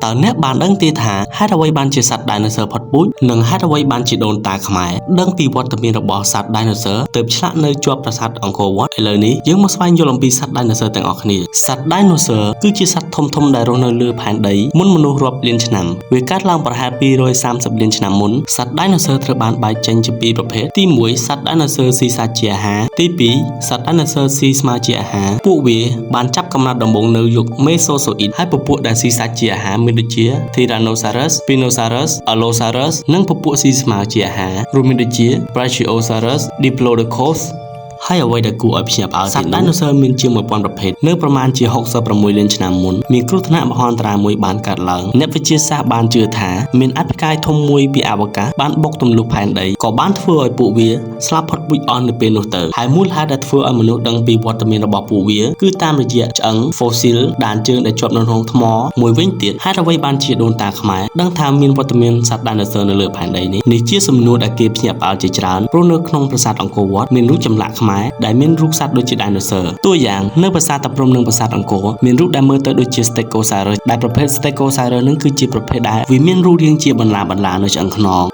តើអ្នកបានដឹងទេថាហេតុអ្វីបានជាសត្វ Dinosaur ផុតពូជនិងហេតុអ្វីបានជាដូនតាខ្មែរដឹងពីវត្តមានរបស់សត្វ Dinosaur ទើបឆ្លាក់នៅជាប់ប្រាសាទអង្គរវត្តឥឡូវនេះយើងមកស្វែងយល់អំពីសត្វ Dinosaur ទាំងអស់គ្នាសត្វ Dinosaur គឺជាសត្វធំៗដែលរស់នៅលើផែនដីមុនមនុស្សរាប់លានឆ្នាំវាកើតឡើងប្រហែល230លានឆ្នាំមុនសត្វ Dinosaur ត្រូវបានបែកចេញជាពីរប្រភេទទី1សត្វ Dinosaur ស៊ីសាច់ជាអាហារទី2សត្វ Dinosaur ស៊ីស្មៅជាអាហារពួកវាបានចាប់កំណើតដំបូងនៅយុគ Mesozoic ហើយពពួកដែលស៊ីសាច់ជាអាហារមានដូចជា Tyrannosaurus, Spinosaurus, Allosaurus និងពពួកស៊ីស្មៅជាអាហាររួមមានដូចជា Brachiosaurus, Diplodocus ហើយអ្វីដែលគួរឲ្យភ្ញាក់ផ្អើលសត្វ Dinosaur មានជាង 1000 ប្រភេទនៅប្រមាណជា66លានឆ្នាំមុនមានគ្រោះថ្នាក់មហន្តរាយមួយបានកើតឡើងអ្នកវិទ្យាសាស្ត្របានជឿថាមានអត្តកាយធំមួយពីអវកាសបានបុកទម្លុះផែនដីក៏បានធ្វើឲ្យពួកវាស្លាប់ផុតពូជអស់នៅពេលនោះទៅហើយមូលហេតុដែលធ្វើឲ្យមនុស្សដឹងពីវត្តមានរបស់ពួកវាគឺតាមរយៈឆ្អឹង fossil ដានជើងដែលជាប់នៅក្នុងថ្មមួយវិញទៀតហេតុអ្វីបានជាដូនតាខ្មែរដឹងថាមានវត្តមានសត្វ Dinosaur នៅលើផែនដីនេះជាសំណួរដែលគេភ្ញាក់ផ្អើលជាច្រើនព្រោះនៅក្នុងប្រាសាទអង្គរវត្តមានរូបចម្លាក់ខ្មែរដែលមានរូបសត្វដូចជា Dinosaur តួយ៉ាងនៅប្រាសាទតាព្រហ្មនិងប្រាសាទអង្គរមានរូបដែលមើលទៅដូចជា Stegosaurus ដែលប្រភេទ Stegosaurus នឹងគឺជាប្រភេទដែលវាមានរូបរាងជាបន្លានៅឆ្អឹងខ្នង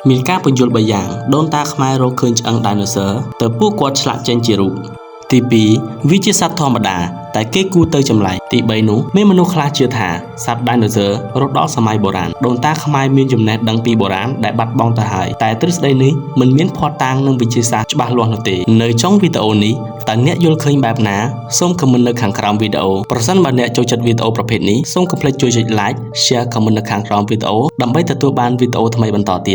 មានការបញ្យល់3យ៉ាងដូនតាខ្មែររកឃើញឆ្អឹង Dinosaur ទៅពួកគាត់ឆ្លាក់ចេញជារូបទី2វាជាសត្វធម្មតាតែគេគូទៅចម្លែកទី3នោះមានមនុស្សខ្លះជឿថាសត្វ Dinosaur រត់ដល់សម័យបុរាណដូនតាខ្មែរមានចំណេះដឹងពីបុរាណដែលបាត់បង់ទៅហើយតែទ្រឹស្ដីនេះមិនមានភស្តុតាងនិងវិទ្យាសាស្ត្រច្បាស់លាស់នោះទេនៅចុងវីដេអូនេះតើអ្នកយល់ឃើញបែបណាសូមខមមិននៅខាងក្រោមវីដេអូប្រសិនបើអ្នកចូលចិត្តវីដេអូប្រភេទនេះសូមកុំភ្លេចជួយចុច like share comment នៅខាងក្រោមវីដេអូដើម្បីទទួលបានវីដេអូថ្មីបន្តទៀត